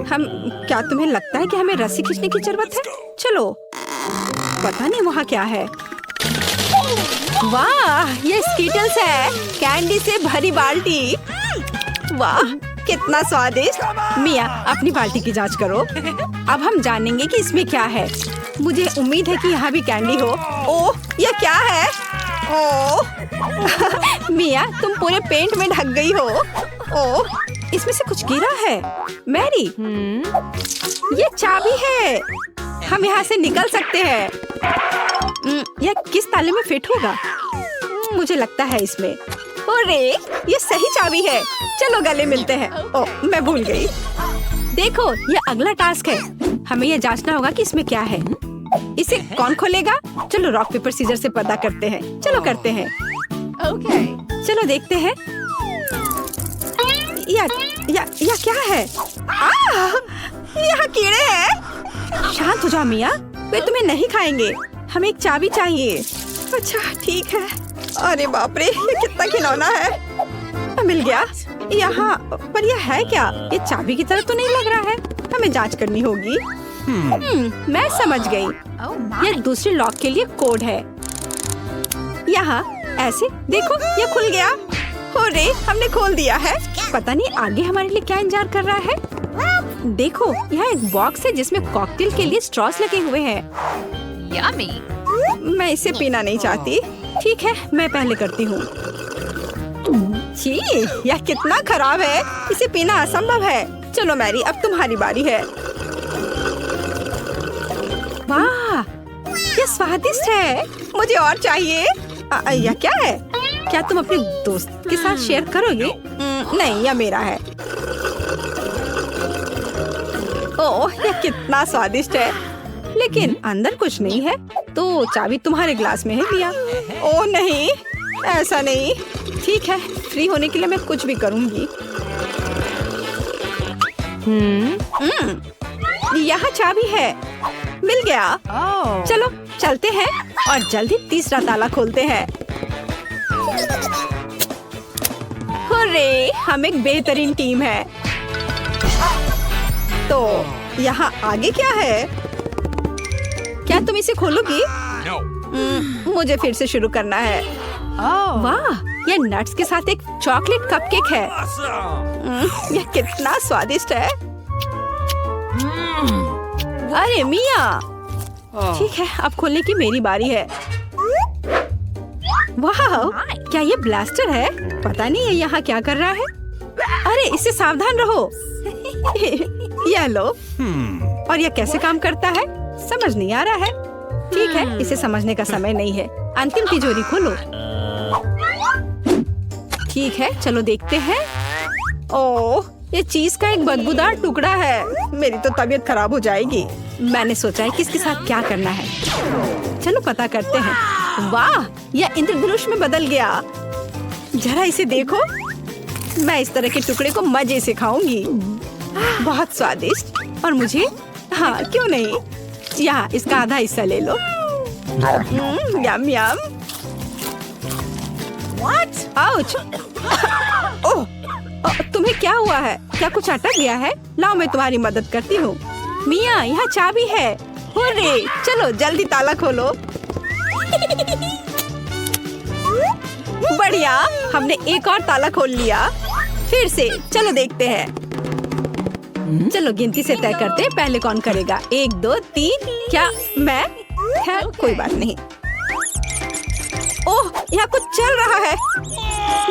हम क्या तुम्हें लगता है कि हमें रस्सी खींचने की जरूरत है? चलो, पता नहीं वहाँ क्या है। वाह, ये स्कीटल्स है, कैंडी से भरी बाल्टी। वाह, कितना स्वादिष्ट। मिया, अपनी बाल्टी की जांच करो। अब हम जानेंगे कि इसमें क्या है। मुझे उम्मीद है कि यहाँ भी कैंडी हो। ओह, ये क्या है? ओह मिया, तुम पूरे पेंट में ढक गई हो। ओह, इसमें से कुछ गिरा है। मैरी, ये चाबी है, हम यहाँ से निकल सकते हैं। यह किस ताले में फिट होगा? मुझे लगता है इसमें। अरे, ये सही चाबी है। चलो गले मिलते हैं। ओह, मैं भूल गई। देखो, ये अगला टास्क है। हमें ये जांचना होगा कि इसमें क्या है। इसे कौन खोलेगा? चलो रॉक पेपर सीजर से पता करते हैं। चलो करते हैं। चलो देखते हैं। या क्या है? यहाँ कीड़े हैं। शांत हो जाओ मिया, वे तुम्हें नहीं खाएंगे। हमें एक चाबी चाहिए। अच्छा ठीक है। अरे बाप रे, ये कितना घिनौना है। मिल गया। यहाँ पर यह है क्या? ये चाबी की तरह तो नहीं लग रहा है। हमें जांच करनी होगी। मैं समझ गई। ये दूसरे लॉक के लिए कोड है। यहाँ ऐसे देखो, ये खुल गया। अरे, हमने खोल दिया है। पता नहीं आगे हमारे लिए क्या इंतजार कर रहा है। देखो, यहाँ एक बॉक्स है जिसमें कॉकटेल के लिए स्ट्रॉस लगे हुए हैं। Yummy. मैं इसे पीना नहीं चाहती। ठीक है, मैं पहले करती हूँ। छी, यह कितना खराब है। इसे पीना असंभव है। चलो मैरी, अब तुम्हारी बारी है। वाह, ये स्वादिष्ट है। मुझे और चाहिए। यह क्या है? क्या तुम अपने दोस्त के साथ शेयर करोगे? नहीं, यह मेरा है। ओह, यह कितना स्वादिष्ट है। लेकिन अंदर कुछ नहीं है, तो चाबी तुम्हारे ग्लास में है मिया। ओह नहीं, ऐसा नहीं। ठीक है, फ्री होने के लिए मैं कुछ भी करूंगी। यहाँ चाबी है। मिल गया। चलो चलते हैं और जल्दी तीसरा ताला खोलते हैं। अरे, हम एक बेहतरीन टीम है। तो यहाँ आगे क्या है? क्या तुम इसे खोलोगी? मुझे फिर से शुरू करना है। वाह, यह नट्स के साथ एक चॉकलेट कपकेक है। यह कितना स्वादिष्ट है। अरे मिया, ठीक है, अब खोलने की मेरी बारी है। वाह, क्या ये ब्लास्टर है? पता नहीं ये यहाँ क्या कर रहा है। अरे, इससे सावधान रहो। यह लो। और यह कैसे काम करता है समझ नहीं आ रहा है। ठीक है, इसे समझने का समय नहीं है। अंतिम तिजोरी खोलो। ठीक है, चलो देखते हैं। ओह, ये चीज का एक बदबूदार टुकड़ा है। मेरी तो तबीयत खराब हो जाएगी। मैंने सोचा है कि इसके साथ क्या करना है। चलो पता करते हैं। वाह, यह इंद्रधनुष में बदल गया। जरा इसे देखो। मैं इस तरह के टुकड़े को मजे से खाऊंगी। बहुत स्वादिष्ट। और मुझे, हाँ क्यों नहीं, यहाँ इसका आधा हिस्सा ले लो। यम यम। आउच। ओह, तुम्हें क्या हुआ है? क्या कुछ अटक गया है? लाओ, मैं तुम्हारी मदद करती हूँ। मिया, यहाँ चाबी है। हुर्रे, चलो जल्दी ताला खोलो। बढ़िया, हमने एक और ताला खोल लिया। फिर से चलो देखते हैं। चलो गिनती से तय करते हैं, पहले कौन करेगा। 1 2 3। क्या मैं? खैर कोई बात नहीं। ओह, यहाँ कुछ चल रहा है।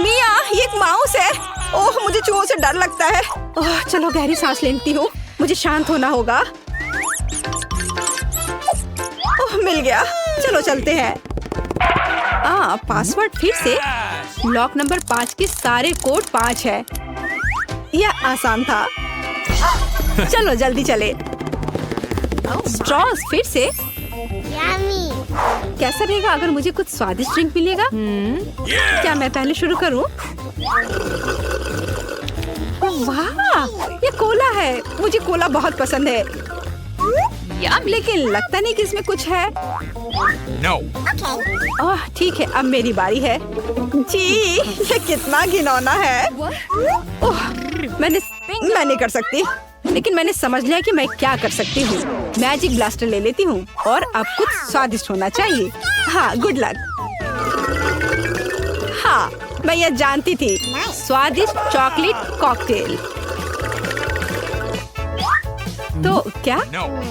मिया, ये एक माउस है। ओह, मुझे चूहों से डर लगता है। ओह, चलो गहरी सांस लेती हूँ। मुझे शांत होना होगा। ओह, मिल गया। चलो चलते हैं। पासवर्ड फिर से। लॉक नंबर 5 के सारे कोड 5 है। यह आसान था। चलो जल्दी चले। स्ट्रॉस फिर से। कैसा रहेगा अगर मुझे कुछ स्वादिष्ट ड्रिंक मिलेगा? क्या मैं पहले शुरू करूं? वाह, ये कोला है। मुझे कोला बहुत पसंद है। लेकिन लगता नहीं कि इसमें कुछ है। ओह, ठीक है, अब मेरी बारी है। जी, ये कितना घिनौना है। ओह, मैं नहीं कर सकती। लेकिन मैंने समझ लिया कि मैं क्या कर सकती हूँ। मैजिक ब्लास्टर ले लेती हूँ और अब कुछ स्वादिष्ट होना चाहिए। हाँ, गुड लक। हाँ, मैं यह जानती थी। स्वादिष्ट चॉकलेट कॉकटेल। तो क्या?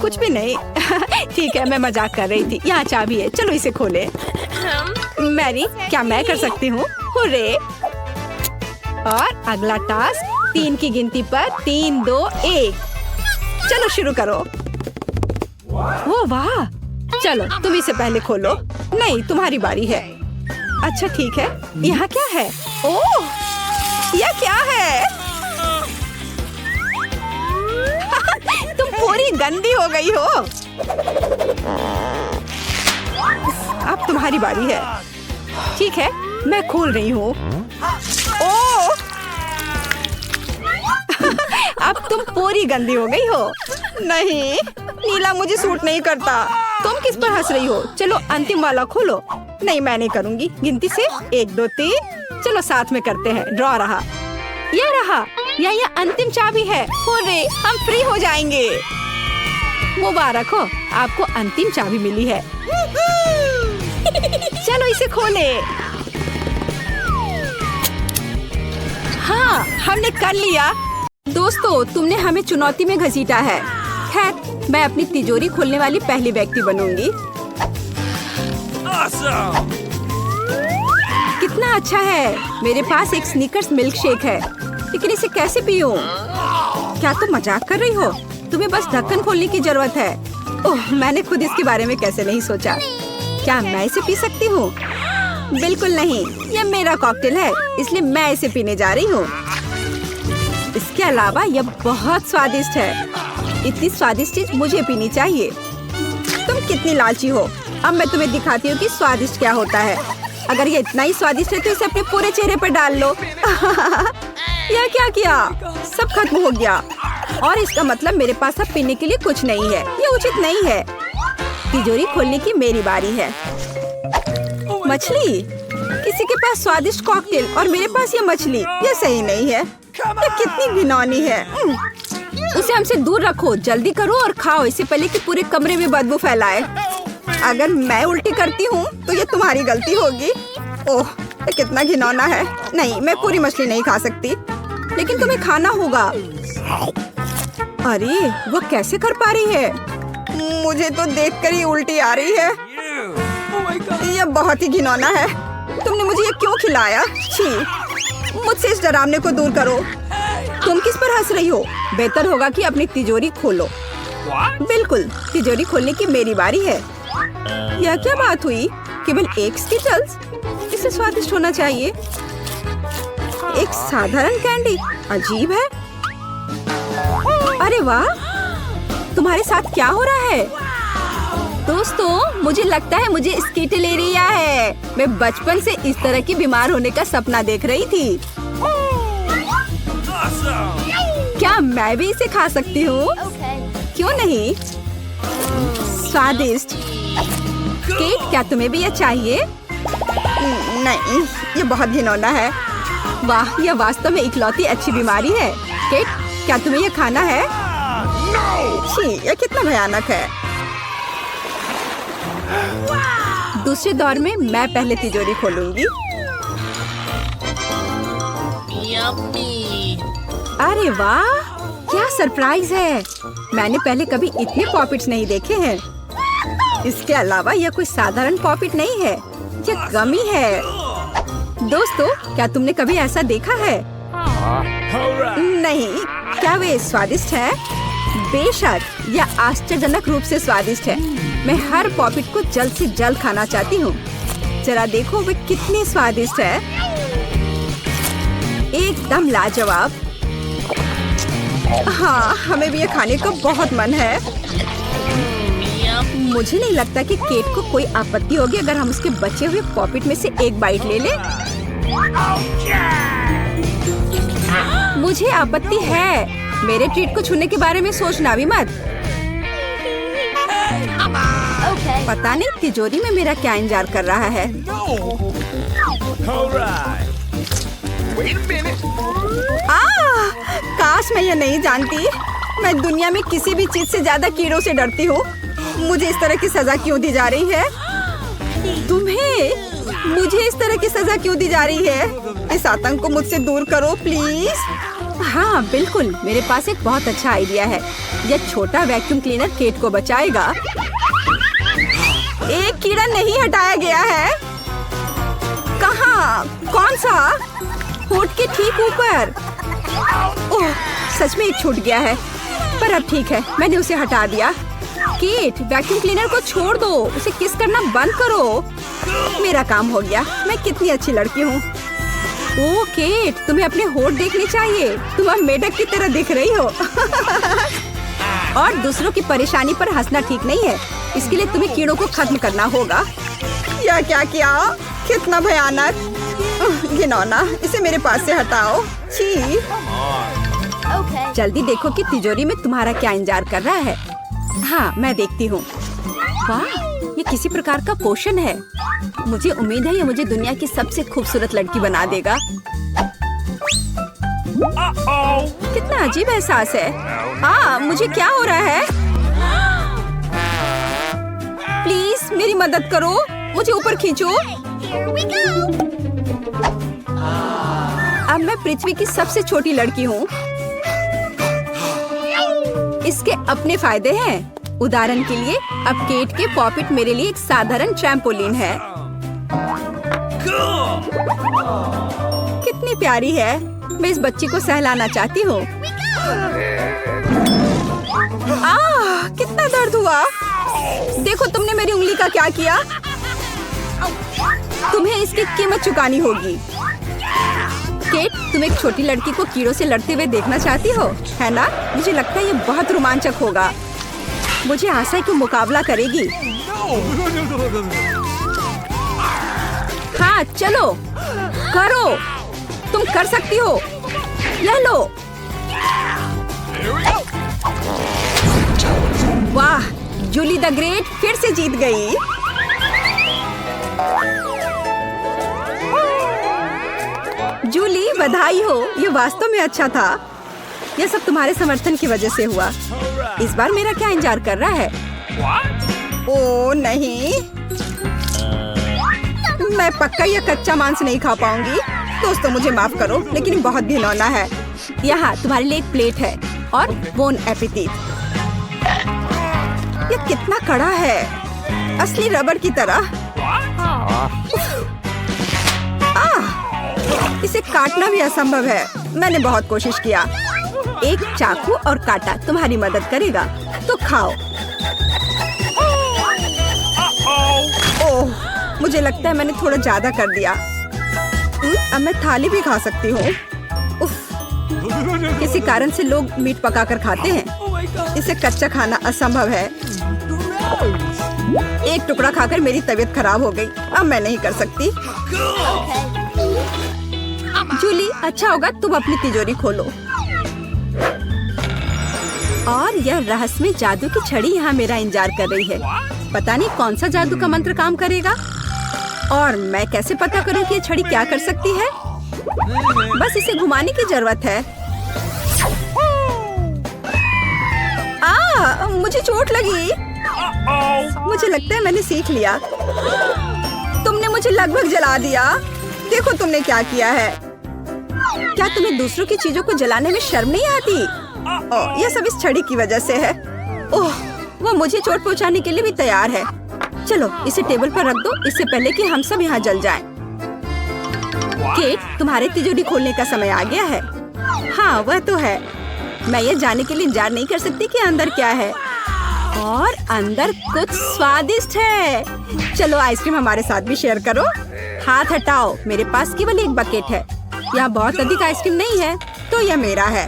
कुछ भी नहीं। ठीक है, मैं मजाक कर रही थी। यहाँ चाबी है, चलो इसे खोले। मैरी, क्या मैं कर सकती हूँ? हुर्रे! और अगला टास्क 3 की गिनती पर 3, 2, 1। चलो शुरू करो। ओ वाह! चलो तुम इसे पहले खोलो। नहीं, तुम्हारी बारी है। अच्छा ठीक है। यहाँ क्या है? ओह, यह क्या है? तुम पूरी गंदी हो गई हो। अब तुम्हारी बारी है। ठीक है, मैं खोल रही हूँ। ओह! अब तुम पूरी गंदी हो गई हो। नहीं, नीला मुझे सूट नहीं करता। तुम किस पर हंस रही हो? चलो अंतिम वाला खोलो। नहीं, मैं नहीं करूँगी। गिनती से 1, 2, 3। चलो साथ में करते हैं। ड्रॉ रहा। यह रहा। यह अंतिम चाबी है। हुर्रे, हम फ्री हो जाएंगे। मुबारक हो, आपको अंतिम चाबी मिली है। चलो इसे खोले। हाँ, हमने कर लिया। दोस्तों, तुमने हमें चुनौती में घसीटा है। खैर, मैं अपनी तिजोरी खोलने वाली पहली व्यक्ति बनूंगी। Awesome! कितना अच्छा है। मेरे पास एक स्निकर्स मिल्क शेक है, लेकिन इसे कैसे पीऊं? क्या तुम मजाक कर रही हो? तुम्हें बस ढक्कन खोलने की जरूरत है। ओह, मैंने खुद इसके बारे में कैसे नहीं सोचा। क्या मैं इसे पी सकती हूँ? बिल्कुल नहीं, यह मेरा कॉकटेल है, इसलिए मैं इसे पीने जा रही हूँ। इसके अलावा यह बहुत स्वादिष्ट है। इतनी स्वादिष्ट चीज मुझे पीनी चाहिए। तुम कितनी लालची हो। अब मैं तुम्हें दिखाती हूँ कि स्वादिष्ट क्या होता है। अगर ये इतना ही स्वादिष्ट है तो इसे अपने पूरे चेहरे पर डाल लो। यह क्या किया? सब खत्म हो गया। और इसका मतलब मेरे पास अब पीने के लिए कुछ नहीं है। ये उचित नहीं है। तिजोरी खोलने की मेरी बारी है। मछली? किसी के पास स्वादिष्ट कॉकटेल और मेरे पास ये मछली। ये सही नहीं है। ये कितनी घिनौनी है। उसे हमसे दूर रखो। जल्दी करो और खाओ, इससे पहले कि पूरे कमरे में बदबू फैलाए। अगर मैं उल्टी करती हूँ तो ये तुम्हारी गलती होगी। ओह, ये कितना घिनौना है। नहीं, मैं पूरी मछली नहीं खा सकती, लेकिन तुम्हें खाना होगा। अरे, वो कैसे कर पा रही है? मुझे तो देखकर ही उल्टी आ रही है। ये बहुत ही घिनौना है। तुमने मुझे ये क्यों खिलाया? छी! मुझसे इस डरावने को दूर करो। तुम किस पर हंस रही हो? बेहतर होगा कि अपनी तिजोरी खोलो। बिल्कुल, तिजोरी खोलने की मेरी बारी है। यह क्या बात हुई? केवल एक स्किटल्स? इसे स्वादिष्ट होना चाहिए। एक साधारण कैंडी? अजीब है। अरे वाह, तुम्हारे साथ क्या हो रहा है? दोस्तों, मुझे लगता है मुझे स्किटलेरिया है। मैं बचपन से इस तरह की बीमार होने का सपना देख रही थी। क्या मैं भी इसे खा सकती हूँ? क्यों नहीं? स्वादिष्ट। केट, क्या तुम्हें भी यह चाहिए? नहीं, ये बहुत घिनौना है। वाह, यह वास्तव में इकलौती अच्छी बीमारी है। केट, क्या तुम्हें यह खाना है? छी, यह कितना भयानक है। दूसरे दौर में मैं पहले तिजोरी खोलूंगी। अरे वाह, क्या सरप्राइज है। मैंने पहले कभी इतने पॉपिट्स नहीं देखे हैं। इसके अलावा यह कोई साधारण पॉपिट नहीं है, यह गमी है। दोस्तों, क्या तुमने कभी ऐसा देखा है? नहीं। क्या वे स्वादिष्ट है? बेशक, यह आश्चर्यजनक रूप से स्वादिष्ट है। मैं हर पॉपिट को जल्द से जल्द खाना चाहती हूँ। जरा देखो वे कितने स्वादिष्ट है। एकदम लाजवाब। हाँ, हमें भी ये खाने का बहुत मन है। मुझे नहीं लगता कि केट को कोई आपत्ति होगी अगर हम उसके बचे हुए पॉपिट में से एक बाइट ले लें। मुझे आपत्ति है। मेरे ट्रीट को छूने के बारे में सोचना भी मत। पता नहीं तिजोरी में मेरा क्या इंतजार कर रहा है। काश मैं ये नहीं जानती। मैं दुनिया में किसी भी चीज से ज्यादा कीड़ों से डरती हूँ। मुझे इस तरह की सजा क्यों दी जा रही है? तुम्हें मुझे इस तरह की सजा क्यों दी जा रही है? इस आतंक को मुझसे दूर करो प्लीज। हाँ बिल्कुल, मेरे पास एक बहुत अच्छा आइडिया है। यह छोटा वैक्यूम क्लीनर केट को बचाएगा। एक कीड़ा नहीं हटाया गया है। कहाँ? कौन सा? होठ के ठीक ऊपर। ओह, सच में एक छूट गया है, पर अब ठीक है, मैंने उसे हटा दिया। केट, वैक्यूम क्लीनर को छोड़ दो, उसे किस करना बंद करो। मेरा काम हो गया। मैं कितनी अच्छी लड़की हूँ। ओह केट, तुम्हें अपने होठ देखने चाहिए। तुम अब मेढक की तरह दिख रही हो। और दूसरों की परेशानी पर हंसना ठीक नहीं है। इसके लिए तुम्हें कीड़ों को खत्म करना होगा। या क्या किया? कितना भयानक, घिनौना। इसे मेरे पास से हटाओ। छी। जल्दी देखो कि तिजोरी में तुम्हारा क्या इंतजार कर रहा है। हाँ, मैं देखती हूँ। वाह, ये किसी प्रकार का पोषण है। मुझे उम्मीद है ये मुझे दुनिया की सबसे खूबसूरत लड़की बना देगा। कितना अजीब एहसास है। मुझे क्या हो रहा है? प्लीज मेरी मदद करो, मुझे ऊपर खींचो। अब मैं पृथ्वी की सबसे छोटी लड़की हूँ। इसके अपने फायदे हैं। उदाहरण के लिए अब केट के पॉकेट मेरे लिए एक साधारण ट्रैम्पोलिन है। कितनी प्यारी है। मैं इस बच्ची को सहलाना चाहती हूँ। कितना दर्द हुआ। देखो तुमने मेरी उंगली का क्या किया। तुम्हें इसकी कीमत चुकानी होगी। केट, तुम एक छोटी लड़की को कीड़ों से लड़ते हुए देखना चाहती हो, है ना? मुझे लगता है ये बहुत रोमांचक होगा। मुझे आशा है कि मुकाबला करेगी। हाँ चलो, करो, तुम कर सकती हो। ले लो। वाह, जूली द ग्रेट फिर से जीत गई। जूली, बधाई हो। ये वास्तव में अच्छा था। यह सब तुम्हारे समर्थन की वजह से हुआ। इस बार मेरा क्या इंतजार कर रहा है? ओह नहीं, मैं पक्का यह कच्चा मांस नहीं खा पाऊंगी। दोस्तों मुझे माफ करो, लेकिन बहुत घिनौना है। यहाँ तुम्हारे लिए एक प्लेट है और बोन एपेटिट। यह कितना कड़ा है, असली रबर की तरह। इसे काटना भी असंभव है। मैंने बहुत कोशिश किया। एक चाकू और कांटा तुम्हारी मदद करेगा, तो खाओ। ओह, मुझे लगता है मैंने थोड़ा ज्यादा कर दिया। अब मैं थाली भी खा सकती हूँ। किसी कारण से लोग मीट पकाकर खाते हैं। इसे कच्चा खाना असंभव है। एक टुकड़ा खाकर मेरी तबीयत खराब हो गई। अब मैं नहीं कर सकती। जूली, अच्छा होगा तुम अपनी तिजोरी खोलो। और यह रहस्यमय जादू की छड़ी यहाँ मेरा इंतजार कर रही है। पता नहीं कौन सा जादू का मंत्र काम करेगा। और मैं कैसे पता करूँ कि ये छड़ी क्या कर सकती है? बस इसे घुमाने की जरूरत है। मुझे चोट लगी। मुझे लगता है मैंने सीख लिया। तुमने मुझे लगभग जला दिया। देखो तुमने क्या किया है। क्या तुम्हें दूसरों की चीजों को जलाने में शर्म नहीं आती? यह सब इस छड़ी की वजह से है। ओह, वो मुझे चोट पहुंचाने के लिए भी तैयार है। चलो इसे टेबल पर रख दो, इससे पहले कि हम सब यहाँ जल जाएं। केट, तुम्हारे तिजोरी खोलने का समय आ गया है। हाँ वह तो है। मैं ये जानने के लिए इंतजार नहीं कर सकती कि अंदर क्या है। और अंदर कुछ स्वादिष्ट है। चलो आइसक्रीम हमारे साथ भी शेयर करो। हाथ हटाओ, मेरे पास केवल एक बकेट है। यहाँ बहुत अधिक आइसक्रीम नहीं है, तो यह मेरा है।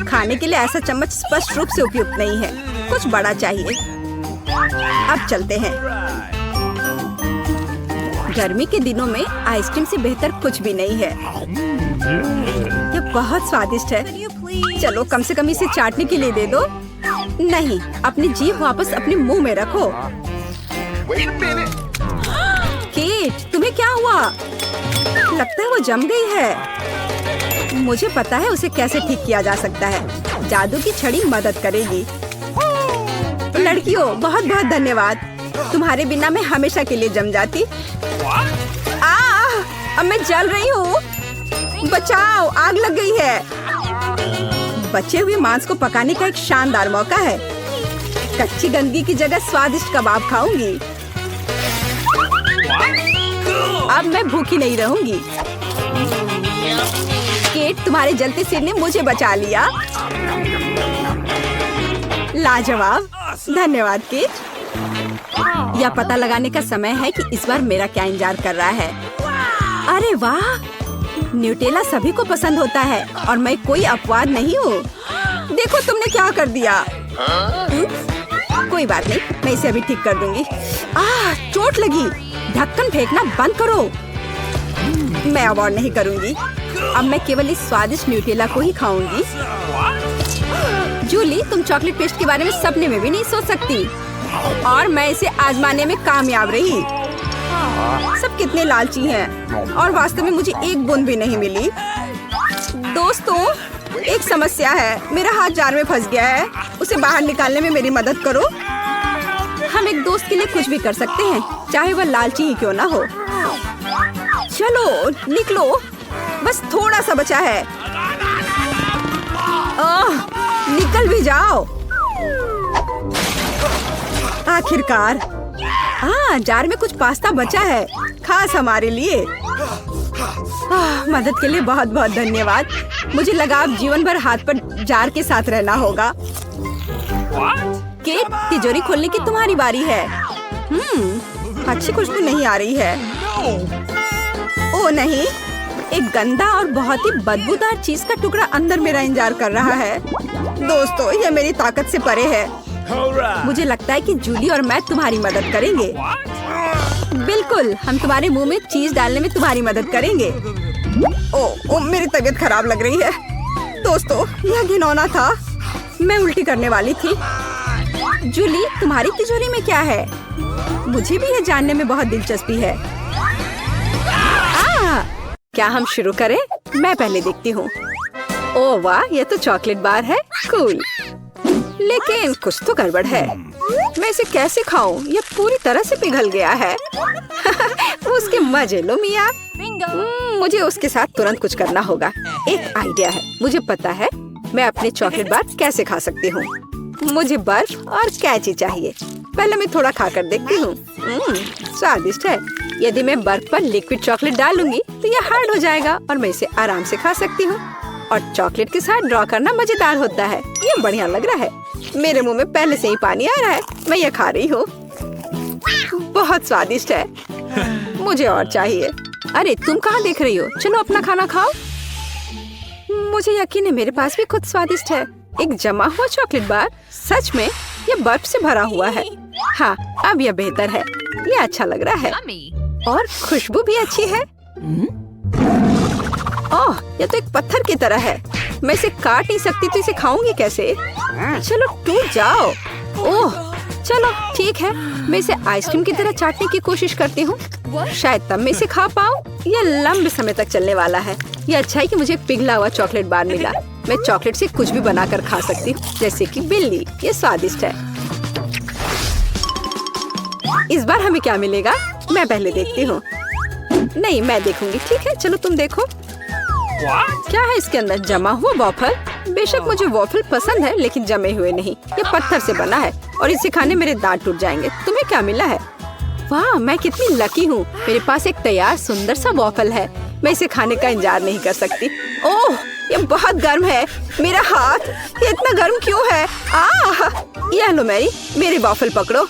खाने के लिए ऐसा चम्मच स्पष्ट रूप से उपयुक्त नहीं है। कुछ बड़ा चाहिए। अब चलते हैं। गर्मी के दिनों में आइसक्रीम से बेहतर कुछ भी नहीं है। यह बहुत स्वादिष्ट है। चलो कम से कम इसे चाटने के लिए दे दो। नहीं, अपनी जीभ वापस अपने मुंह में रखो। केट, तुम्हें क्या हुआ? लगता है वो जम गई है। मुझे पता है उसे कैसे ठीक किया जा सकता है। जादू की छड़ी मदद करेगी। लड़कियों, बहुत बहुत धन्यवाद। तुम्हारे बिना मैं हमेशा के लिए जम जाती। अब मैं जल रही हूँ। बचाओ, आग लग गई है। बचे हुए मांस को पकाने का एक शानदार मौका है। कच्ची गंदगी की जगह स्वादिष्ट कबाब खाऊंगी। अब मैं भूखी नहीं रहूंगी। केट, तुम्हारे जलते सिर ने मुझे बचा लिया। लाजवाब, धन्यवाद केट। यह पता लगाने का समय है कि इस बार मेरा क्या इंतजार कर रहा है। अरे वाह, न्यूटेला सभी को पसंद होता है और मैं कोई अपवाद नहीं हूँ। देखो तुमने क्या कर दिया। कोई बात नहीं, मैं इसे अभी ठीक कर दूंगी। चोट लगी। ढक्कन फेंकना बंद करो। मैं अब और नहीं करूंगी। अब मैं केवल इस स्वादिष्ट न्यूटेला को ही खाऊंगी। जूली, तुम चॉकलेट पेस्ट के बारे में सपने में भी नहीं सोच सकती। और मैं इसे आजमाने में कामयाब रही। सब कितने लालची हैं और वास्तव में मुझे एक बूंद भी नहीं मिली। दोस्तों, एक समस्या है। मेरा हाथ जार में फंस गया है। उसे बाहर निकालने में मेरी मदद करो। हम एक दोस्त के लिए कुछ भी कर सकते हैं, चाहे वह लालची ही क्यों ना हो। चलो निकलो, बस थोड़ा सा बचा है। निकल भी जाओ। आखिरकार। जार में कुछ पास्ता बचा है, खास हमारे लिए। मदद के लिए बहुत बहुत धन्यवाद। मुझे लगा अब जीवन भर हाथ पर जार के साथ रहना होगा। केट, तिजोरी खोलने की तुम्हारी बारी है। अच्छी खुशबू नहीं आ रही है। ओ नहीं, एक गंदा और बहुत ही बदबूदार चीज का टुकड़ा अंदर मेरा इंतजार कर रहा है। दोस्तों, यह मेरी ताकत से परे है। मुझे लगता है कि जूली और मैं तुम्हारी मदद करेंगे। बिल्कुल, हम तुम्हारे मुंह में चीज डालने में तुम्हारी मदद करेंगे। ओ, मेरी तबीयत खराब लग रही है। दोस्तों, यह घिनौना था। मैं उल्टी करने वाली थी। जूली, तुम्हारी तिजोरी में क्या है? मुझे भी यह जानने में बहुत दिलचस्पी है। क्या हम शुरू करें? मैं पहले देखती हूँ। ओह वाह, यह तो चॉकलेट बार है। कूल। लेकिन कुछ तो गड़बड़ है। मैं इसे कैसे खाऊं? यह पूरी तरह से पिघल गया है। उसके मजे लो मिया। मुझे उसके साथ तुरंत कुछ करना होगा। एक आइडिया है। मुझे पता है मैं अपने चॉकलेट बार कैसे खा सकती हूँ। मुझे बर्फ और कैची चाहिए। पहले मैं थोड़ा खाकर देखती हूँ। स्वादिष्ट है। यदि मैं बर्फ पर लिक्विड चॉकलेट डालूंगी तो यह हार्ड हो जाएगा और मैं इसे आराम से खा सकती हूँ। और चॉकलेट के साथ ड्रॉ करना मजेदार होता है। ये बढ़िया लग रहा है। मेरे मुंह में पहले से ही पानी आ रहा है। मैं ये खा रही हूँ। बहुत स्वादिष्ट है। मुझे और चाहिए। अरे तुम कहाँ देख रही हो? चलो अपना खाना खाओ। मुझे यकीन है मेरे पास भी खुद स्वादिष्ट है। एक जमा हुआ चॉकलेट बार। सच में यह बर्फ से भरा हुआ है। हाँ, अब यह बेहतर है। यह अच्छा लग रहा है और खुशबू भी अच्छी है। ओह, यह तो एक पत्थर की तरह है। मैं इसे काट नहीं सकती तो इसे खाऊंगी कैसे? चलो टूट जाओ। ओह, चलो ठीक है। मैं इसे आइसक्रीम की तरह चाटने की कोशिश करती हूँ। शायद तब मैं इसे खा पाऊँ। यह लंबे समय तक चलने वाला है। यह अच्छा है कि मुझे पिघला हुआ चॉकलेट बार मिला। मैं चॉकलेट से कुछ भी बनाकर खा सकती हूँ, जैसे कि बिल्ली। ये स्वादिष्ट है। इस बार हमें क्या मिलेगा? मैं पहले देखती हूँ। नहीं, मैं देखूंगी। ठीक है, चलो तुम देखो। क्या है इसके अंदर? जमा हुआ वॉफल। बेशक मुझे वॉफल पसंद है, लेकिन जमे हुए नहीं। ये पत्थर से बना है और इसे खाने मेरे दांत टूट जाएंगे। तुम्हें क्या मिला है? वाह, मैं कितनी लकी हूँ। मेरे पास एक तैयार सुंदर सा वॉफल है। मैं इसे खाने का इंतजार नहीं कर सकती। ओह, ये बहुत गर्म है। मेरा हाथ, ये इतना गर्म क्यों है? ये लो मेरे वॉफल पकड़ो।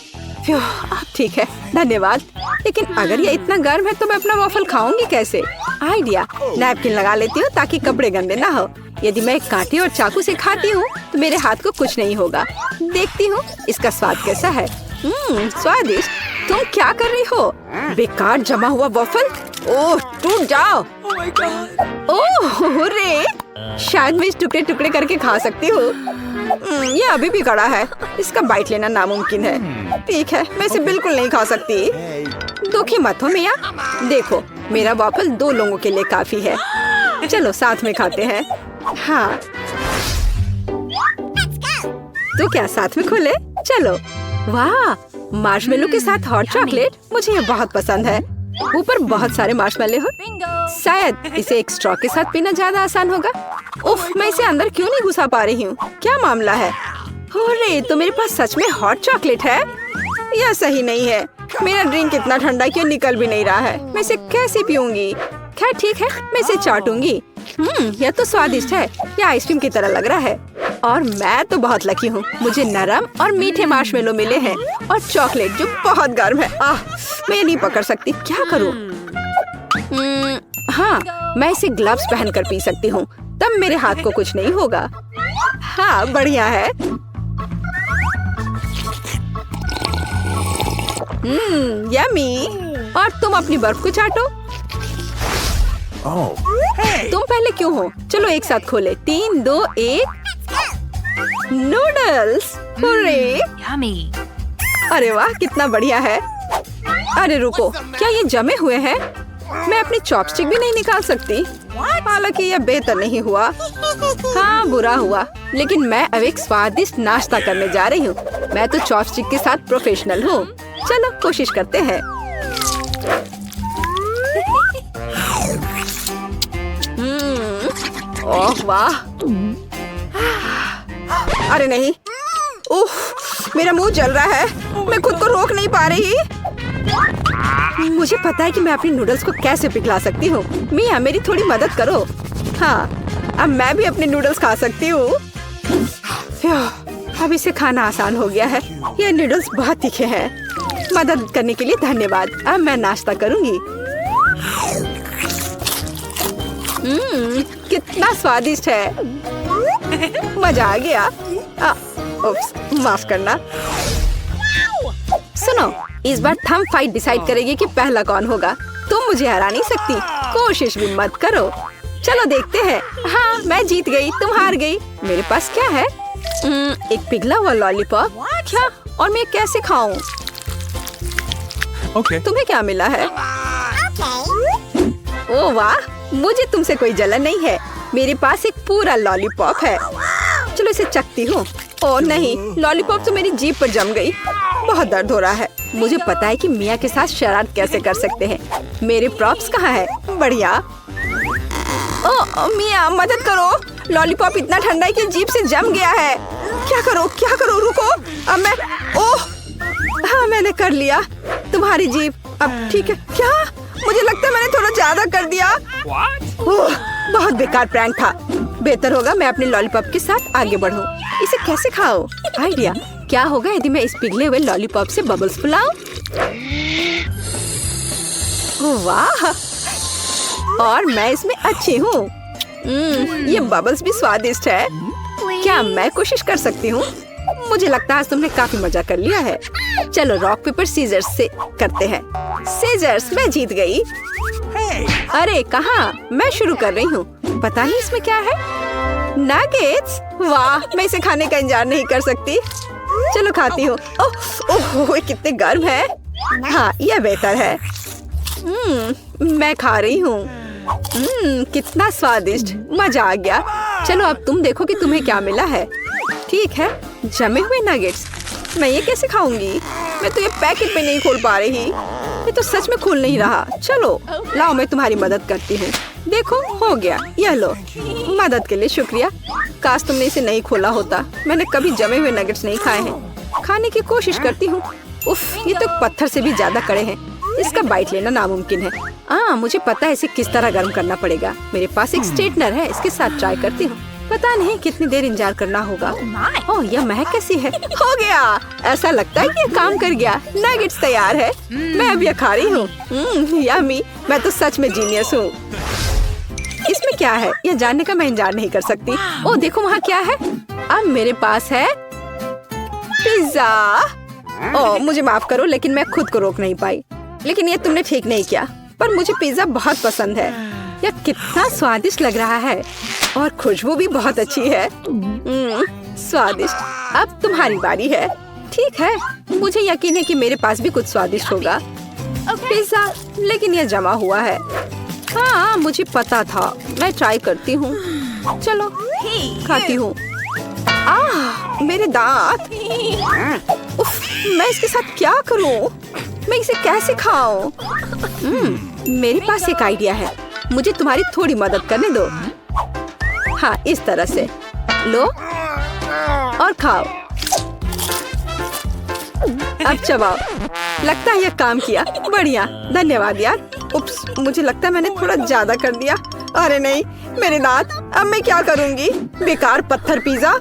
ठीक है, धन्यवाद। लेकिन अगर ये इतना गर्म है तो मैं अपना वॉफल खाऊंगी कैसे? आइडिया, नैपकिन लगा लेती हूँ ताकि कपड़े गंदे ना हो। यदि मैं कांटे और चाकू से खाती हूँ तो मेरे हाथ को कुछ नहीं होगा। देखती हूँ इसका स्वाद कैसा है। स्वादिष्ट। तुम क्या कर रही हो? बेकार जमा हुआ वॉफल। ओह, टूट जाओ। ओह रे, शायद मैं इस टुकड़े टुकड़े करके खा सकती हूँ। ये अभी भी कड़ा है। इसका बाइट लेना नामुमकिन है। ठीक है, मैं इसे बिल्कुल नहीं खा सकती। दुखी मत हो मिया। देखो, मेरा वॉफल 2 लोगों के लिए काफी है। चलो साथ में खाते हैं। हाँ तो क्या साथ में खोले? चलो। वाह, मार्शमेलो के साथ हॉट चॉकलेट, मुझे ये बहुत पसंद है। ऊपर बहुत सारे मार्शमेलो हो। शायद इसे एक स्ट्रॉ के साथ पीना ज्यादा आसान होगा। उफ, मैं इसे अंदर क्यों नहीं घुसा पा रही हूँ? क्या मामला है? अरे, तो मेरे पास सच में हॉट चॉकलेट है? यह सही नहीं है। मेरा ड्रिंक इतना ठंडा क्यों निकल भी नहीं रहा है? मैं इसे कैसे पीऊंगी? खैर ठीक है, मैं इसे चाटूंगी। यह तो स्वादिष्ट है। यह आइसक्रीम की तरह लग रहा है। और मैं तो बहुत लकी हूँ, मुझे नरम और मीठे मार्शमेलो मिले हैं और चॉकलेट जो बहुत गर्म है। मैं नहीं पकड़ सकती, क्या करूँ? हाँ, मैं इसे ग्लव्स पहनकर पी सकती हूँ, तब मेरे हाथ को कुछ नहीं होगा। हाँ, बढ़िया है। यम्मी। और तुम अपनी बर्फ को चाटो। तुम पहले क्यों हो? चलो एक साथ खोले। 3, 2, 1। नूडल्स। अरे वाह, कितना बढ़िया है। अरे रुको, क्या ये जमे हुए हैं? मैं अपनी चॉपस्टिक भी नहीं निकाल सकती। हालांकि यह बेहतर नहीं हुआ। हाँ, बुरा हुआ, लेकिन मैं अब एक स्वादिष्ट नाश्ता करने जा रही हूँ। मैं तो चॉपस्टिक के साथ प्रोफेशनल हूँ। चलो कोशिश करते हैं। ओह वाह। अरे नहीं, उफ, मेरा मुंह जल रहा है। मैं खुद को रोक नहीं पा रही। मुझे पता है कि मैं अपनी नूडल्स को कैसे पिघला सकती हूँ। मिया, मेरी थोड़ी मदद करो। हाँ, अब मैं भी अपने नूडल्स खा सकती हूँ। अब इसे खाना आसान हो गया है। ये नूडल्स बहुत तीखे हैं। मदद करने के लिए धन्यवाद। अब मैं नाश्ता करूँगी। कितना स्वादिष्ट है। मजा आ गया। उप्स, माफ करना। सुनो, इस बार थंब फाइट डिसाइड करेगी कि पहला कौन होगा। तुम मुझे हरा नहीं सकती, कोशिश भी मत करो। चलो देखते हैं। हाँ, मैं जीत गई, तुम हार गई। मेरे पास क्या है? एक पिघला हुआ लॉलीपॉप। क्या? और मैं कैसे खाऊं? तुम्हें क्या मिला है? ओह वाह, मुझे तुमसे कोई जलन नहीं है। मेरे पास एक पूरा लॉलीपॉप है। चलो इसे चखती हूँ। ओह नहीं, लॉलीपॉप तो मेरी जीभ पर जम गई। बहुत दर्द हो रहा है। मुझे पता है कि मिया के साथ शरारत कैसे कर सकते हैं। मेरे प्रॉप्स कहाँ है? बढ़िया। ओह मिया, मदद करो। लॉलीपॉप इतना ठंडा है कि जीभ से जम गया है। क्या करो, क्या करो? रुको, अब मैं। ओह हाँ, मैंने कर लिया। तुम्हारी जीभ अब ठीक है क्या? मुझे लगता है मैंने थोड़ा ज्यादा कर दिया। ओह, बहुत बेकार प्रैंक था। बेहतर होगा मैं अपने लॉलीपॉप के साथ आगे बढ़ूं। इसे कैसे खाओ? आइडिया। क्या होगा यदि मैं इस पिघले हुए लॉलीपॉप से बबल्स फुलाऊं? वाह, और मैं इसमें अच्छी हूँ। ये बबल्स भी स्वादिष्ट है। क्या मैं कोशिश कर सकती हूँ? मुझे लगता है आज तुमने काफी मजा कर लिया है। चलो रॉक पेपर सीजर्स से करते हैं। सीजर्स, मैं जीत गई। अरे कहाँ? मैं शुरू कर रही हूँ। पता नहीं इसमें क्या है। नगेट्स। वाह, मैं इसे खाने का इंतजार नहीं कर सकती। चलो खाती हूँ। ओह, कितने गर्म है। हाँ, यह बेहतर है। मैं खा रही हूँ। कितना स्वादिष्ट, मजा आ गया। चलो अब तुम देखो कि तुम्हें क्या मिला है। ठीक है, जमे हुए नगेट्स। मैं ये कैसे खाऊंगी? मैं तो ये पैकेट में नहीं खोल पा रही। ये तो सच में खुल नहीं रहा। चलो लाओ, मैं तुम्हारी मदद करती हूँ। देखो, हो गया। यह लो। मदद के लिए शुक्रिया। काश तुमने इसे नहीं खोला होता। मैंने कभी जमे हुए नगेट्स नहीं खाए हैं। खाने की कोशिश करती हूँ। उफ, ये तो पत्थर से भी ज्यादा कड़े हैं। इसका बाइट लेना नामुमकिन है। मुझे पता है इसे किस तरह गर्म करना पड़ेगा। मेरे पास एक स्ट्रेटनर है, इसके साथ ट्राई करती हूँ। पता नहीं कितनी देर इंतजार करना होगा। ओह, यह महक कैसी है। हो गया। ऐसा लगता है कि ये काम कर गया। नगेट्स तैयार है। मैं अब यह खा रही हूँ। यम्मी, मैं तो सच में जीनियस हूँ। इसमें क्या है, यह जानने का मैं इंतजार नहीं कर सकती। ओह देखो, वहाँ क्या है। अब मेरे पास है पिज्जा। ओह मुझे माफ करो, लेकिन मैं खुद को रोक नहीं पाई। लेकिन ये तुमने ठीक नहीं किया। पर मुझे पिज्जा बहुत पसंद है। यह कितना स्वादिष्ट लग रहा है और खुशबू भी बहुत अच्छी है। स्वादिष्ट। अब तुम्हारी बारी है। ठीक है, मुझे यकीन है कि मेरे पास भी कुछ स्वादिष्ट होगा। पिज्जा, लेकिन यह जमा हुआ है। हाँ मुझे पता था, मैं ट्राई करती हूँ। चलो खाती हूँ। मेरे दांत। उफ, मैं इसके साथ क्या करूँ? मैं इसे कैसे खाऊं? मेरे पास एक आइडिया है, मुझे तुम्हारी थोड़ी मदद करने दो। हाँ इस तरह से लो और खाओ। अब चबाओ। लगता है यह काम किया। बढ़िया, धन्यवाद यार। उप्स, मुझे लगता है मैंने थोड़ा ज्यादा कर दिया। अरे नहीं, मेरे दांत। अब मैं क्या करूंगी? बेकार पत्थर पिज्जा।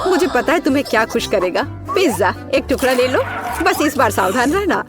मुझे पता है तुम्हें क्या खुश करेगा। पिज्जा, एक टुकड़ा ले लो, बस इस बार सावधान रहना।